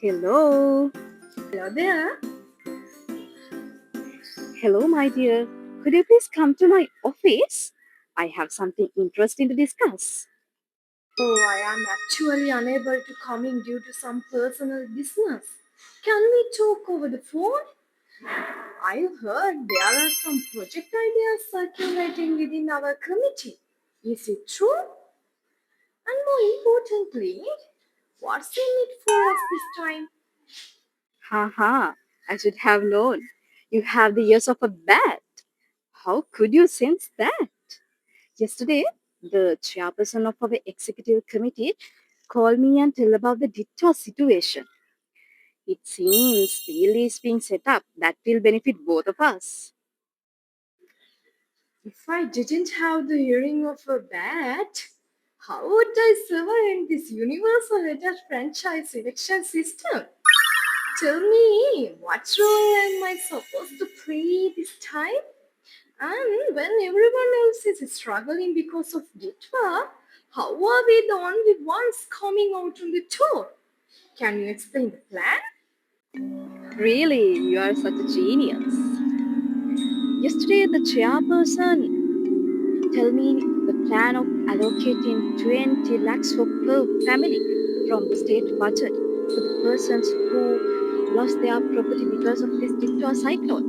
Hello. Hello there. Hello, my dear. Could you please come to my office? I have something interesting to discuss. Oh, I am actually unable to come in due to some personal business. Can we talk over the phone? I've heard there are some project ideas circulating within our committee. Is it true? And more importantly, what's in it for us this time? Haha, I should have known. You have the ears of a bat. How could you sense that? Yesterday, the chairperson of our executive committee called me and tell about the dictator situation. It seems deal is being set up that will benefit both of us. If I didn't have the hearing of a bat, how would I survive in this universal letter franchise election system? Tell me, what role am I supposed to play this time? And when everyone else is struggling because of Ditwa, how are we the only ones coming out on the top? Can you explain the plan? Really, you are such a genius. Yesterday, the chairperson tell me the plan of allocating 20 lakhs for per family from the state budget for the persons who lost their property because of this Dictua cyclone.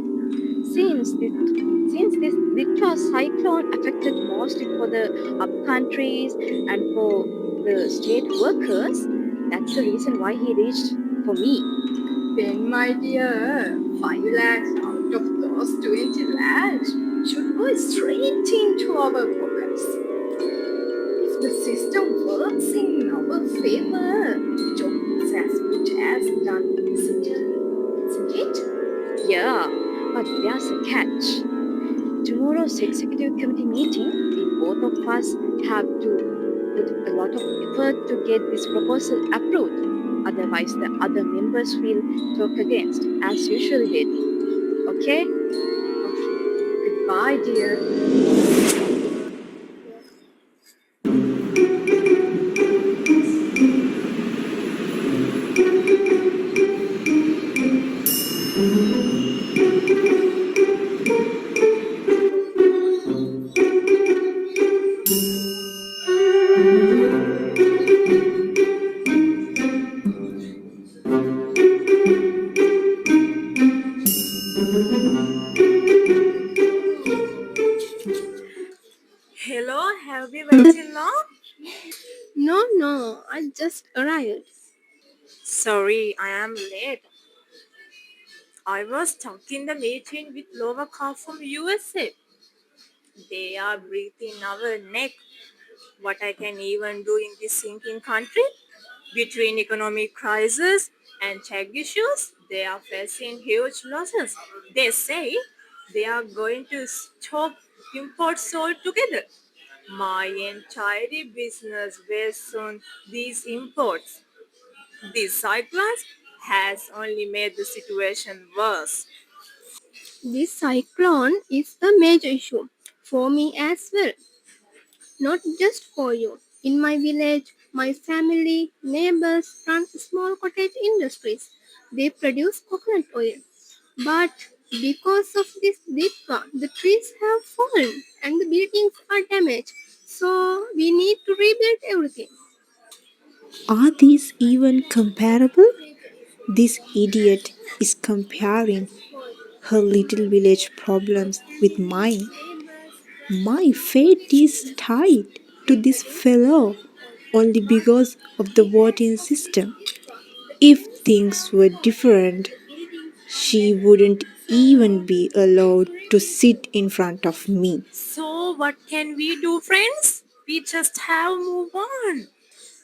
Since this Dictua cyclone affected mostly for the upcountries and for the state workers, that's the reason why he reached for me. Then, my dear, 5 lakhs out of those 20 lakhs should go straight into our pockets. If the system works in our favor, the job is as good as done, isn't it? Yeah, but there's a catch. Tomorrow's executive committee meeting, we both of us have to put a lot of effort to get this proposal approved. Otherwise, the other members will talk against, as usually they do. Okay? Okay, goodbye, dear. Hello, have you waited long? No, no, I just arrived. Sorry, I am late. I was stuck in the meeting with Lova car from USA. They are breathing our neck. What I can even do in this sinking country? Between economic crisis and tech issues, they are facing huge losses. They say they are going to stop imports altogether. My entire business based on these imports. This cyclone has only made the situation worse. This cyclone is a major issue for me as well, not just for you. In my village, my family, neighbors run small cottage industries. They produce coconut oil. But because of this Ditwa, the trees have fallen and the buildings are damaged. So we need to rebuild everything. Are these even comparable? This idiot is comparing her little village problems with mine. My fate is tied to this fellow only because of the voting system. If things were different, she wouldn't even be allowed to sit in front of me. So, what can we do, friends? We just have move on.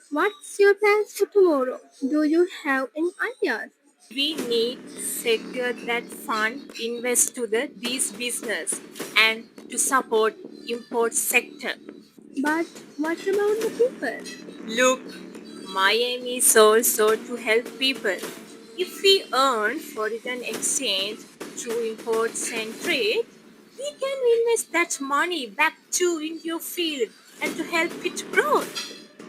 What's your plans for tomorrow? Do you have any ideas? We need secure that fund invest to these business and to support import sector. But what about the people? Look, my aim is also to help people. If we earn foreign exchange through imports and trade, we can invest that money back to in your field and to help it grow.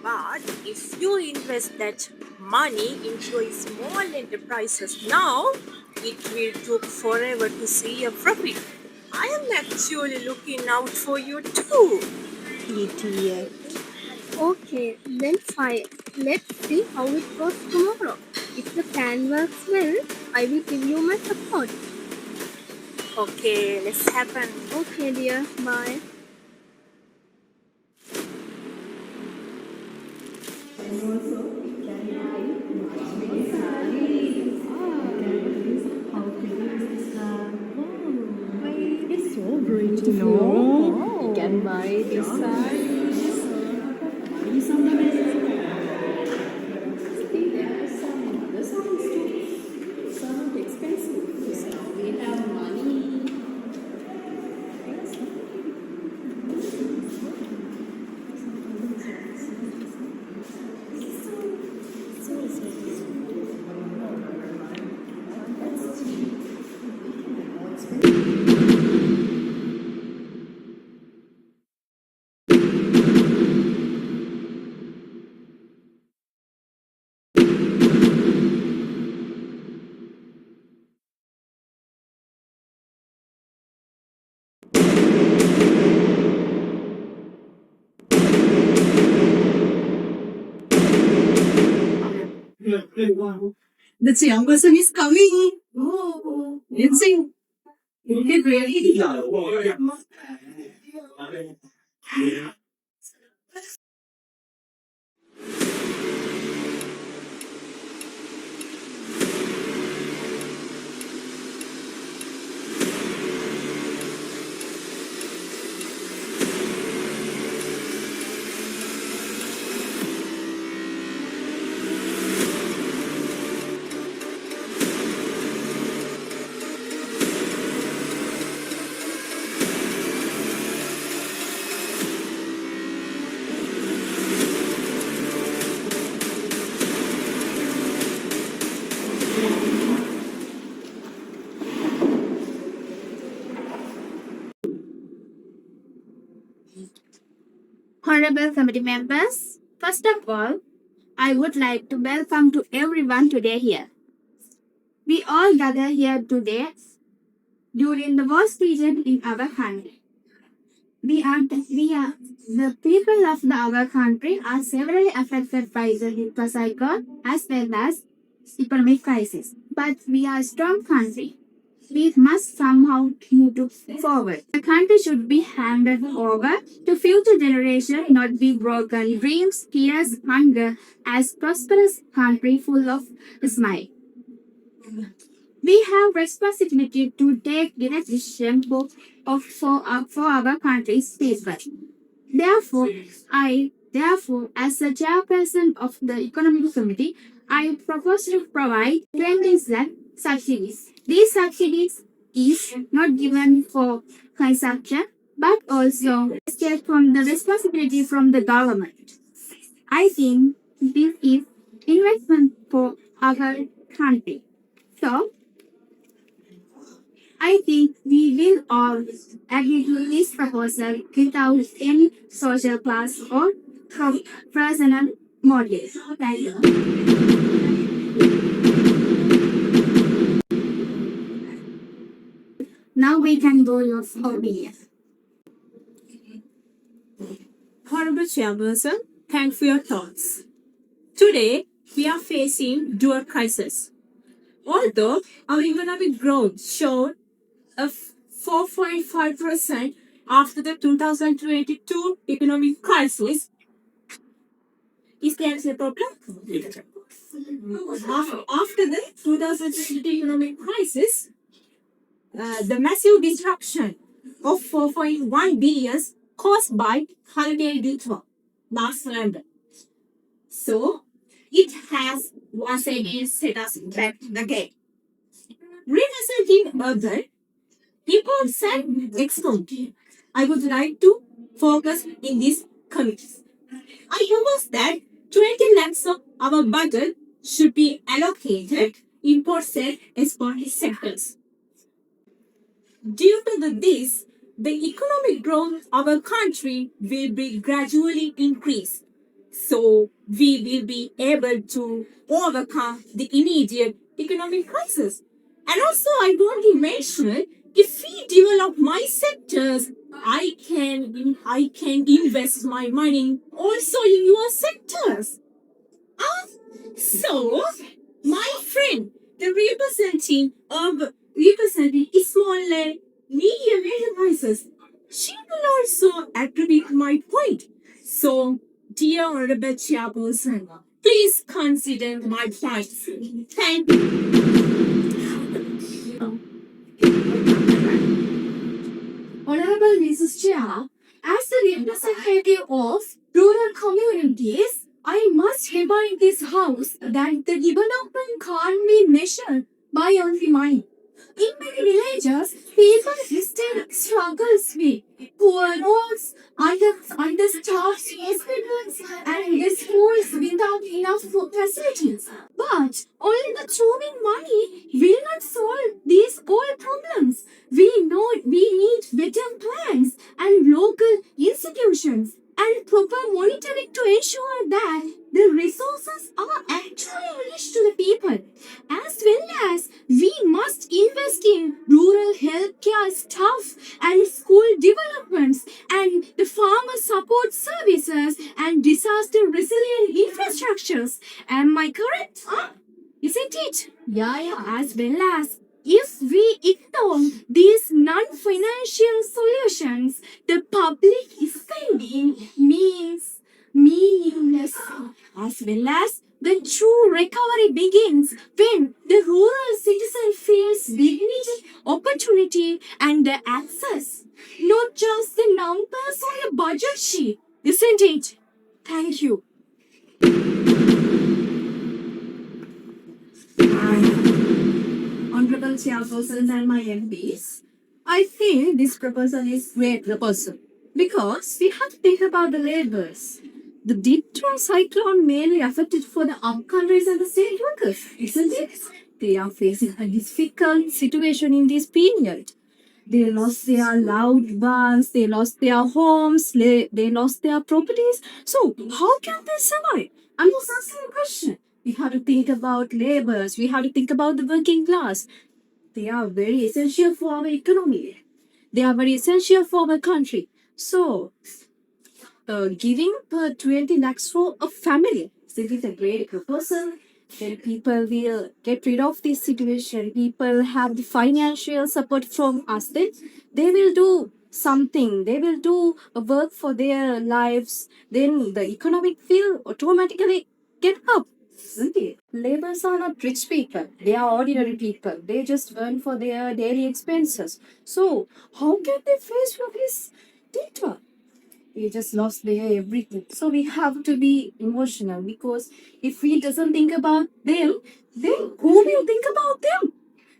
But if you invest that money into a small enterprises now, it will take forever to see a profit. I am actually looking out for you too. Idiot. Okay, then fine. Let's see how it goes tomorrow. If the plan works well, I will give you my support. Okay, let's happen. Okay, dear. Bye. It's so great to know. You can buy this side. There are some other songs too. Some expensive. So we have money. The young person is coming. Oh, Lindsay, you can really. Honorable committee members, first of all, I would like to welcome to everyone today here. We all gather here today during the worst period in our country. The people of our country are severely affected by the hit cycle as well as economic crisis. But we are a strong country. We must somehow move forward. The country should be handed over to future generations, not be broken dreams, tears, hunger, as prosperous country full of smile. We have responsibility to take the decision for our country's people. Therefore, as the chairperson of the Economic Committee, I propose to provide 20 subsidies. These subsidies is not given for consumption, but also escape from the responsibility from the government. I think this is investment for our country. So, I think we will all agree to this proposal without any social class or personal motives. Thank you. Now we can go your opinion. Honorable Chairperson, thanks for your thoughts. Today, we are facing dual crisis. Although our economic growth showed a 4.5% after the 2022 economic crisis, is there a problem? After the 2022 economic crisis, the massive disruption of 4.1 billion caused by holiday detour last November. So it has once again set us back again. Representing urban people's and export, I would like to focus in this committee. I propose that 20 lakhs of our budget should be allocated in import and export sectors. Due to this, the economic growth of our country will be gradually increased. So we will be able to overcome the immediate economic crisis. And also I want to mention if we develop my sectors, I can invest my money also in your sectors. So, my friend, the representing small and medium enterprises, she will also attribute my point. So, dear Honorable Chairperson, please consider my points. Thank you. Honorable Mrs. Chair, as the representative of rural communities, I must remind this House that the development can't be measured by only mine. In many villages, people still struggles with poor roads, understaffed hospitals, and schools without enough facilities. But only the throwing money will not solve these all problems. We know we need better plans and local institutions and proper monitoring to ensure that the resources are actually reached to the people. As well as we must invest in rural healthcare staff and school developments and the farmer support services and disaster resilient infrastructures. Am I correct? Isn't it? Yeah. As well as if we ignore these non-financial solutions, the public spending means meaningless. As well as the true recovery begins when the rural citizen feels dignity, opportunity, and the access, not just the numbers on a budget sheet. Isn't it? Thank you. Honorable Chairpersons and my MPs, I feel this proposal is great proposal because we have to think about the laborers. The Detroit cyclone mainly affected for the upcountries and the state workers, isn't it? They are facing a difficult situation in this period. They lost their loved ones, they lost their homes, they lost their properties. So, how can they survive? I'm just asking a question. We have to think about laborers, we have to think about the working class. They are very essential for our economy. They are very essential for our country. So, giving 20 lakhs for a family. So it is a great proposal. Then people will get rid of this situation. People have the financial support from us. Then they will do something. They will do a work for their lives. Then the economic will automatically get up. Isn't it? Laborers are not rich people. They are ordinary people. They just earn for their daily expenses. So how can they face for this data? We just lost their everything. So we have to be emotional because if we doesn't think about them, then who will think about them?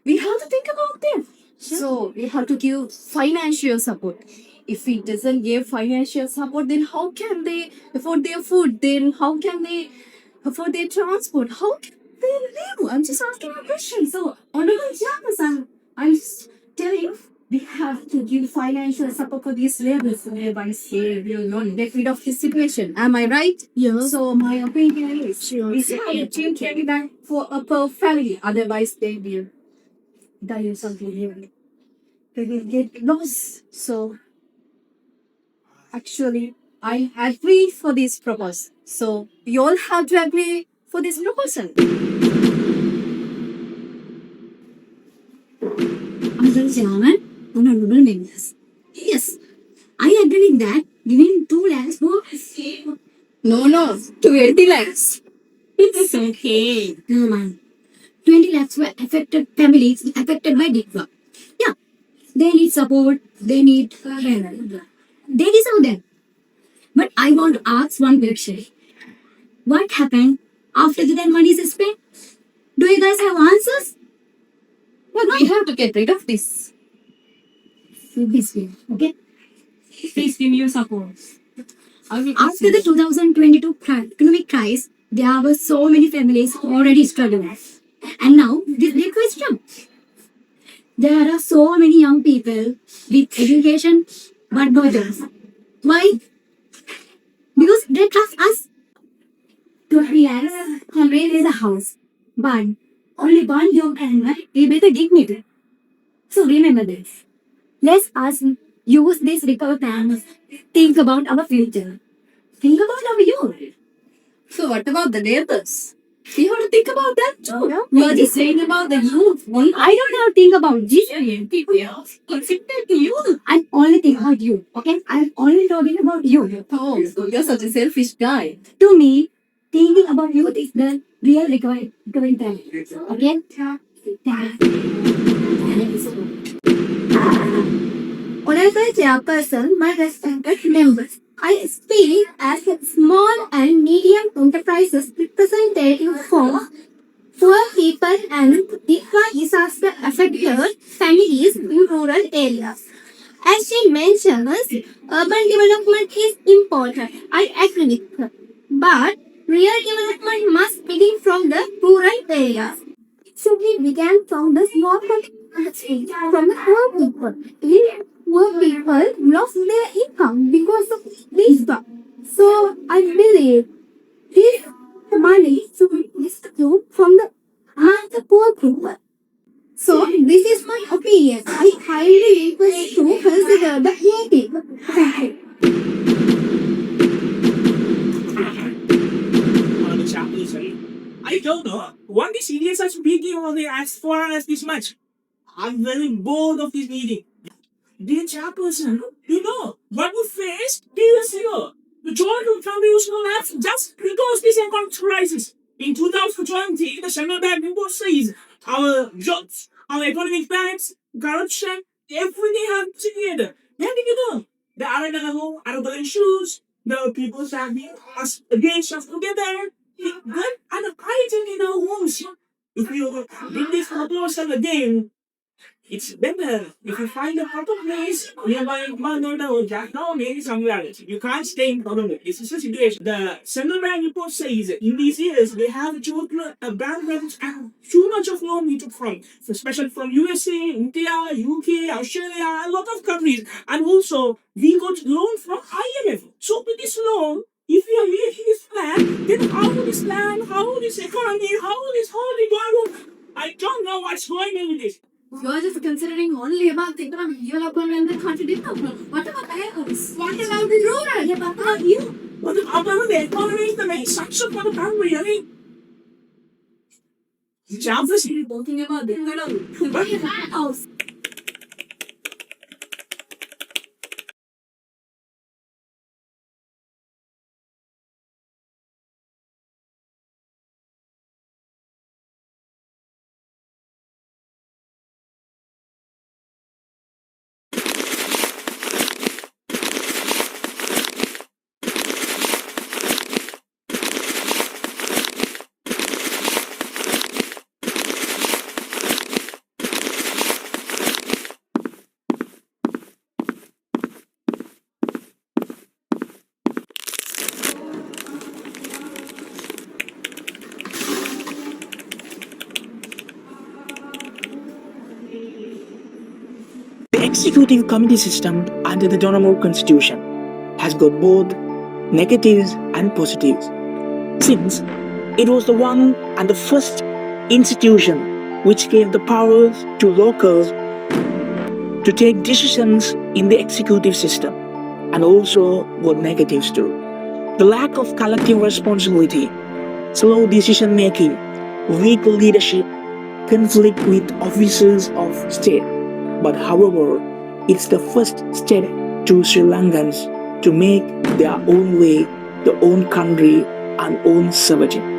We have to think about them. So we have to give financial support. If we doesn't give financial support, then how can they afford their food? Then how can they afford their transport? How can they live? I'm just asking a question. So Honorable Chairperson, I'm just telling you, we have to give financial support for these laborers whereby they will not get rid of this situation. Am I right? Yeah. So my opinion is we have to take back for a per family. Otherwise they will die or something. They will get lost. So actually I agree for this proposal. So we all have to agree for this proposal. Honorable Chairman, honorable members. Yes, I agree that giving 2 lakhs for. No, 20 lakhs. It's okay. No, man. 20 lakhs were affected families affected by DIPA. Yeah, they need support, they need help. They deserve them. But I want to ask one question. What happened after the money is spent? Do you guys have answers? Well, we have to get rid of this way, okay? Please give me your support. After the 2022 economic crisis, there were so many families already struggling. And now, this big question. There are so many young people with education but no jobs. Why? Because they trust us to relax and raise a house. But only one job can give it a dignity. So remember this. Let us use this recovery plan. Think about our future. Think about our youth. So what about the neighbors? We have to think about that too. Yeah. You are just saying about the youth. I don't have to think about this. People. Consider the youth. I'm only thinking about you. Okay? I'm only talking about you. Oh, so you're such a selfish guy. To me, thinking about youth is the real recovery time. Okay? Honorable Chairperson, my respected members, I speak as a small and medium enterprises representative for poor people and disaster affected families in rural areas. As she mentions, urban development is important. I agree with her. But real development must begin from the rural areas. So we began from the small country, from the poor people. If poor people lost their income because of this stuff. So I believe this money should be distributed from the poor people. So this is my opinion. I highly request to consider the meeting. Thank you. On the chaplain. I don't know. Why the serious are speaking only as far as this much? I'm very bored of this meeting. Dear chairperson, you know what we faced this year? The joint foundation collapsed just because this economic crisis. In 2020, the central bank report says our jobs, our economic facts, corruption, everything happened together. Then together, the arable issues, the people standing us against us together, good and fighting in our homes. If you bring this proposal again, it's better if you find a proper place nearby Manor or Jack. No, maybe somewhere else. You can't stay in Colombo. This is the situation. The central bank report says in these years they have children, bank runs and too much of loan we took from, especially from USA, India, UK, Australia, a lot of countries. And also we got loan from IMF. So with this loan, if we are making this plan, then how this plan, how this economy, how this whole thing going on? I don't know what's going on with this. You're just considering only about the economic development and the country development. What about others? What about the rural? Yeah, what about you? What about the economy is the main structure for the country? I mean, chances you're talking about the house. The executive committee system under the Donoughmore Constitution has got both negatives and positives, since it was the one and the first institution which gave the powers to locals to take decisions in the executive system, and also got negatives too. The lack of collective responsibility, slow decision making, weak leadership, conflict with officers of state. But however, it's the first step to Sri Lankans to make their own way, their own country, and own sovereignty.